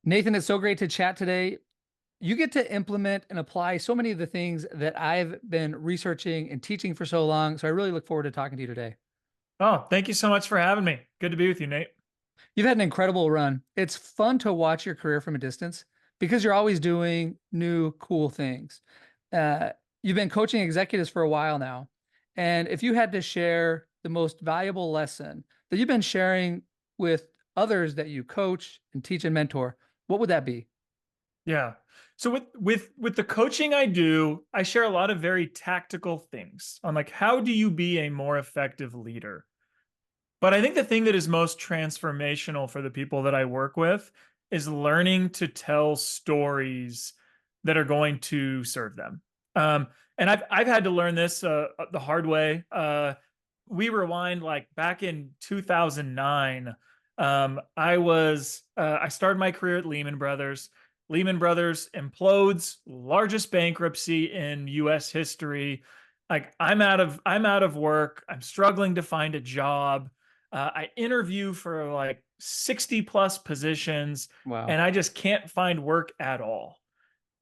Nathan, it's so great to chat today. You get to implement and apply so many of the things that I've been researching and teaching for so long. So I really look forward to talking to you today. Oh, thank you so much for having me. Good to be with you, Nate. You've had an incredible run. It's fun to watch your career from a distance because you're always doing new, cool things. Uh, you've been coaching executives for a while now. And if you had to share the most valuable lesson that you've been sharing with others that you coach and teach and mentor, what would that be? Yeah. So with the coaching I do, I share a lot of very tactical things on like how do you be a more effective leader? But I think the thing that is most transformational for the people that I work with is learning to tell stories that are going to serve them. And I've had to learn this the hard way. We rewind like back in 2009. I started my career at Lehman Brothers. Lehman Brothers implodes, largest bankruptcy in U.S. history. Like I'm out of work. I'm struggling to find a job. I interview for like 60 plus positions Wow. and I just can't find work at all.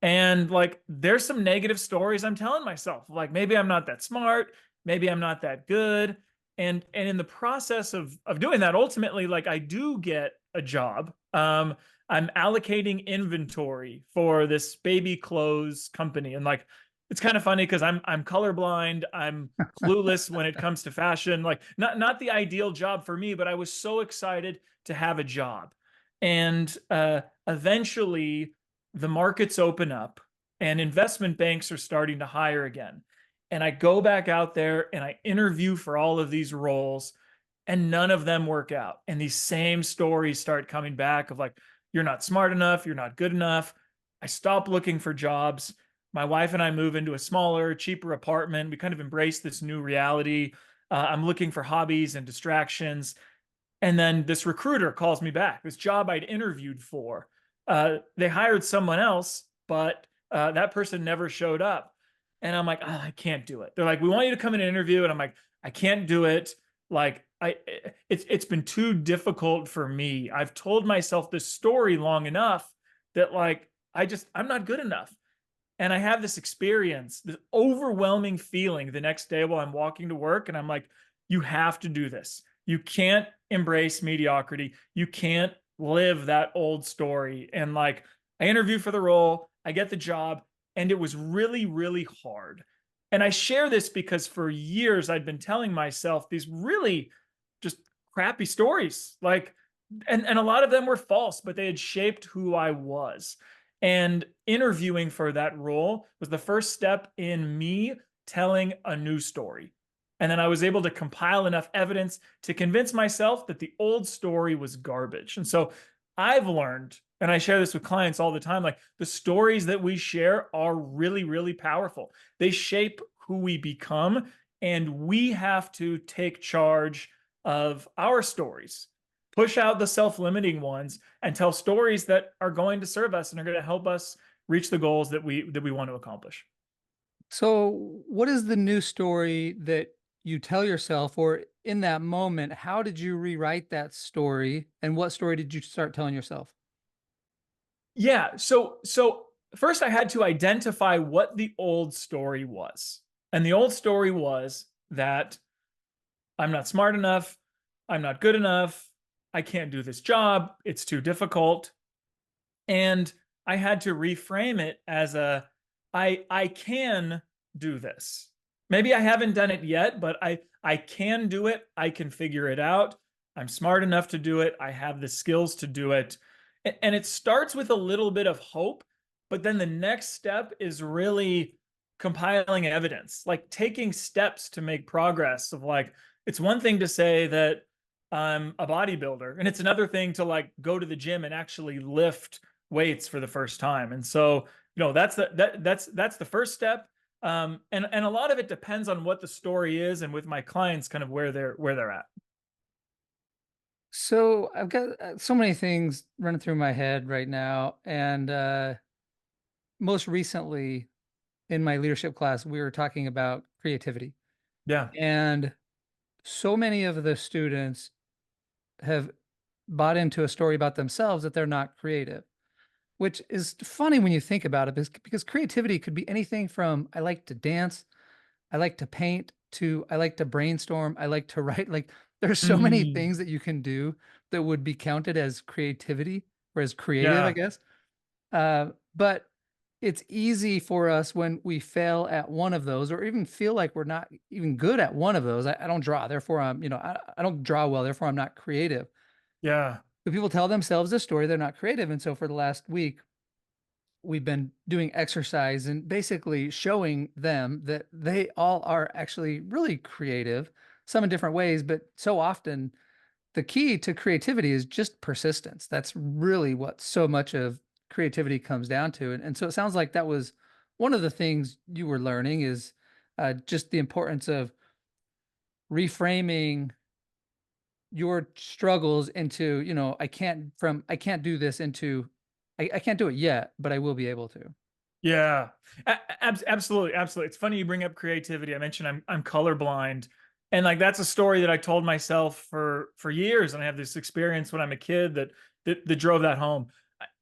And like there's some negative stories I'm telling myself, like maybe I'm not that smart, maybe I'm not that good. And in the process of doing that, ultimately, like I do get a job. I'm allocating inventory for this baby clothes company. And like it's kind of funny because I'm colorblind, I'm clueless when it comes to fashion. Like not the ideal job for me, but I was so excited to have a job. And eventually the markets open up and investment banks are starting to hire again. And I go back out there and I interview for all of these roles and none of them work out. And these same stories start coming back of like, you're not smart enough, you're not good enough. I stop looking for jobs. My wife and I move into a smaller, cheaper apartment. We kind of embrace this new reality. I'm looking for hobbies and distractions. And then this recruiter calls me back, this job I'd interviewed for. They hired someone else, but that person never showed up. And I'm like, oh, I can't do it. They're like, we want you to come in and interview. And I'm like, I can't do it. Like, it's been too difficult for me. I've told myself this story long enough that like I'm not good enough. And I have this experience, this overwhelming feeling the next day while I'm walking to work. And I'm like, you have to do this. You can't embrace mediocrity. You can't live that old story. And like, I interview for the role, I get the job, and it was really, really hard. And I share this because for years I'd been telling myself these really just crappy stories. Like, and a lot of them were false, but they had shaped who I was. And interviewing for that role was the first step in me telling a new story. And then I was able to compile enough evidence to convince myself that the old story was garbage. And so I've learned, and I share this with clients all the time, like the stories that we share are really, really powerful. They shape who we become, and we have to take charge of our stories, push out the self-limiting ones, and tell stories that are going to serve us and are going to help us reach the goals that we want to accomplish. So, what is the new story that you tell yourself, or in that moment, how did you rewrite that story, and what story did you start telling yourself? Yeah, so first I had to identify what the old story was. And the old story was that I'm not smart enough, I'm not good enough, I can't do this job, it's too difficult. And I had to reframe it as I can do this. Maybe I haven't done it yet, but I can do it. I can figure it out. I'm smart enough to do it. I have the skills to do it. And it starts with a little bit of hope, but then the next step is really compiling evidence, like taking steps to make progress of like it's one thing to say that I'm a bodybuilder, and it's another thing to like go to the gym and actually lift weights for the first time. And so, that's the first step. And a lot of it depends on what the story is, and with my clients, kind of where they're at. So, I've got so many things running through my head right now, and most recently in my leadership class, we were talking about creativity, Yeah. and so many of the students have bought into a story about themselves that they're not creative. which is funny when you think about it, because creativity could be anything from I like to dance, I like to paint, to I like to brainstorm, I like to write. Like there's so many Mm, things that you can do that would be counted as creativity or as creative, I yeah. guess. But it's easy for us when we fail at one of those, or even feel like we're not even good at one of those. I don't draw, therefore I don't draw well, therefore I'm not creative. Yeah. But people tell themselves this story, they're not creative. And so for the last week, we've been doing exercise and basically showing them that they all are actually really creative, some in different ways, but so often the key to creativity is just persistence. That's really what so much of creativity comes down to. And so it sounds like that was one of the things you were learning is just the importance of reframing your struggles into, I can't do this into, I can't do it yet, but I will be able to. Yeah, absolutely, absolutely. It's funny you bring up creativity. I mentioned I'm colorblind, and like that's a story that I told myself for years, and I have this experience when I'm a kid that drove that home.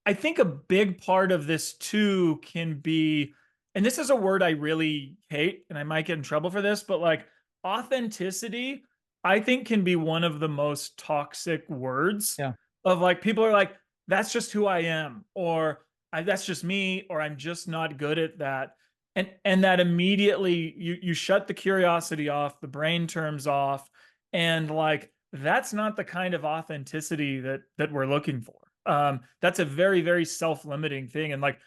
I think a big part of this too can be, and this is a word I really hate, and I might get in trouble for this, but like authenticity, I think can be one of the most toxic words Yeah. of like people are like, that's just who I am, or that's just me, or I'm just not good at that. And that immediately you shut the curiosity off, the brain turns off, and like that's not the kind of authenticity that we're looking for. That's a very, very self-limiting thing. And like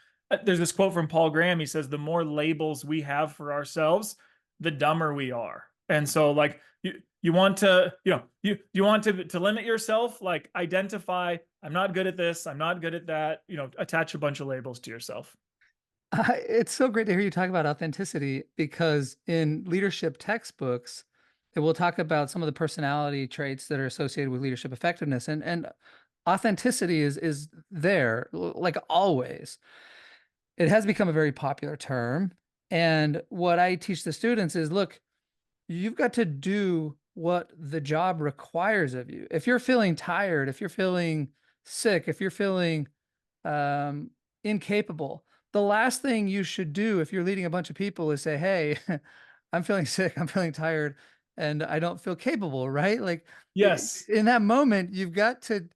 there's this quote from Paul Graham. He says, the more labels we have for ourselves, the dumber we are. And so like you want to, you want to limit yourself, like identify, I'm not good at this, I'm not good at that, attach a bunch of labels to yourself. It's so great to hear you talk about authenticity because in leadership textbooks, it will talk about some of the personality traits that are associated with leadership effectiveness, and authenticity is there like always. It has become a very popular term, and what I teach the students is, look, you've got to do what the job requires of you. If you're feeling tired, if you're feeling sick, if you're feeling um, incapable, the last thing you should do if you're leading a bunch of people is say, "Hey, I'm feeling sick, I'm feeling tired, and I don't feel capable," right? Like Yes. in that moment, you've got to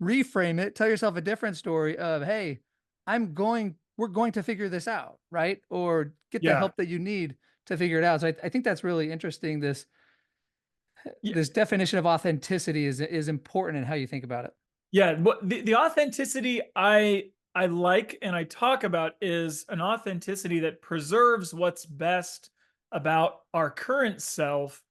reframe it, tell yourself a different story of, "Hey, we're going to figure this out," right? Or get the Yeah. help that you need to figure it out. So I think that's really interesting. Yeah. This definition of authenticity is important in how you think about it. Yeah. What the authenticity I like and I talk about is an authenticity that preserves what's best about our current self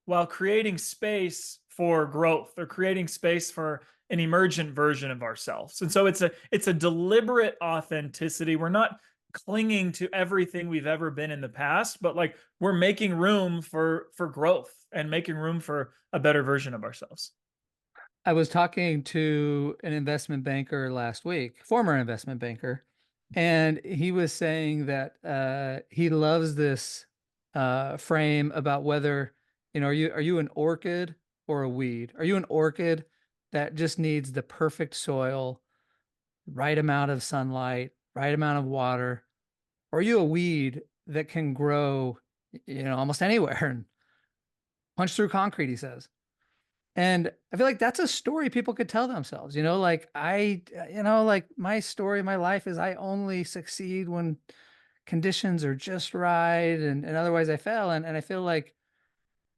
while creating space for growth or creating space for an emergent version of ourselves. And so it's a deliberate authenticity. We're not clinging to everything we've ever been in the past, but like we're making room for growth and making room for a better version of ourselves. I was talking to an investment banker last week, former investment banker, and he was saying that he loves this frame about whether, are you an orchid or a weed? Are you an orchid that just needs the perfect soil, right amount of sunlight, right amount of water? Or are you a weed that can grow, almost anywhere and punch through concrete, he says. And I feel like that's a story people could tell themselves, like my story, my life is I only succeed when conditions are just right and otherwise I fail. And I feel like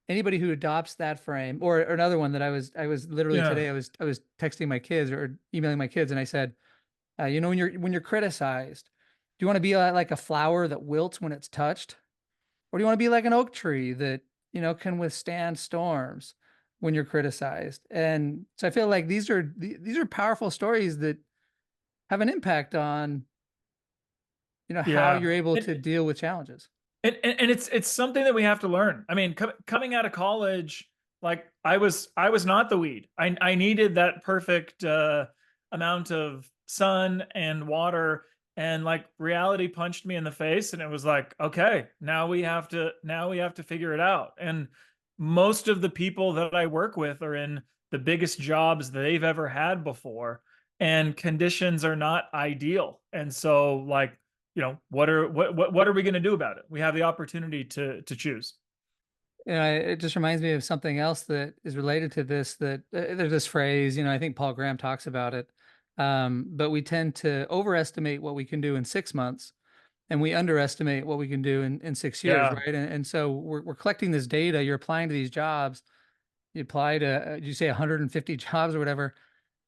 anybody who adopts that frame or another one that I was literally Yeah. today, I was texting my kids or emailing my kids and I said, when you're criticized, do you want to be like a flower that wilts when it's touched? Or do you want to be like an oak tree that, can withstand storms when you're criticized? And so I feel like these are powerful stories that have an impact on, how Yeah. you're able to deal with challenges. And it's something that we have to learn. I mean, coming out of college, like I was not the weed. I needed that perfect amount of sun and water, and like reality punched me in the face, and it was like, okay, now we have to figure it out. And most of the people that I work with are in the biggest jobs they've ever had before, and conditions are not ideal. And so, like, what are we going to do about it? We have the opportunity to choose. It just reminds me of something else that is related to this, that there's this phrase, I think Paul Graham talks about it. But we tend to overestimate what we can do in 6 months, and we underestimate what we can do in 6 years, Yeah. right? And so we're collecting this data, you're applying to these jobs, you apply to, you say 150 jobs or whatever.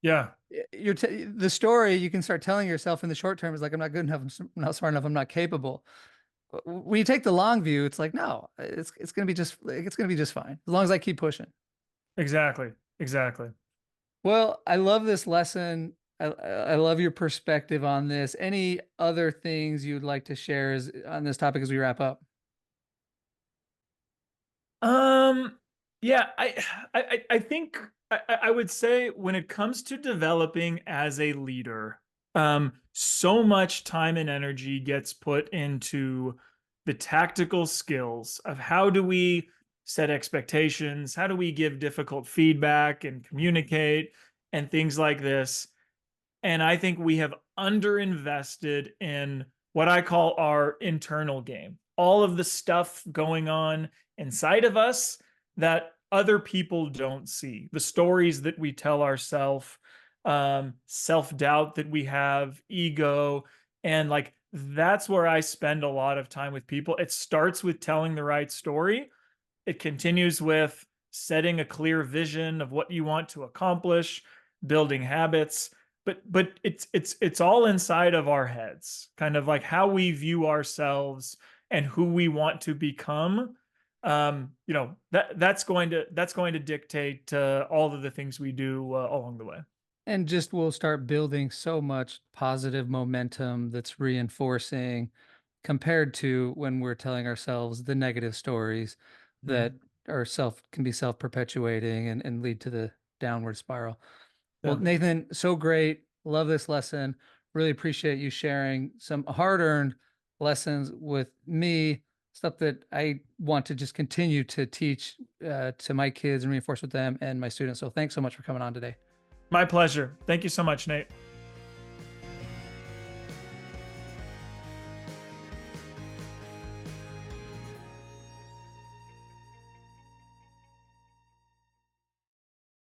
Yeah. The story you can start telling yourself in the short term is like, I'm not good enough, I'm not smart enough, I'm not capable. When you take the long view, it's like, no, it's gonna be just fine as long as I keep pushing. Exactly. Exactly. Well, I love this lesson. I love your perspective on this. Any other things you'd like to share on this topic as we wrap up? Um, yeah, I think I would say when it comes to developing as a leader, so much time and energy gets put into the tactical skills of how do we set expectations, how do we give difficult feedback and communicate and things like this. And I think we have underinvested in what I call our internal game. All of the stuff going on inside of us that other people don't see. The stories that we tell ourselves, self-doubt that we have, ego, and like that's where I spend a lot of time with people. It starts with telling the right story. It continues with setting a clear vision of what you want to accomplish, building habits, but it's all inside of our heads, kind of like how we view ourselves and who we want to become. That's going to dictate all of the things we do along the way. And just we'll start building so much positive momentum that's reinforcing compared to when we're telling ourselves the negative stories that Mhm. are can be self-perpetuating and lead to the downward spiral. Well, Yeah. Nathan, so great. Love this lesson. Really appreciate you sharing some hard-earned lessons with me, stuff that I want to just continue to teach to my kids and reinforce with them and my students. So thanks so much for coming on today. My pleasure. Thank you so much, Nate.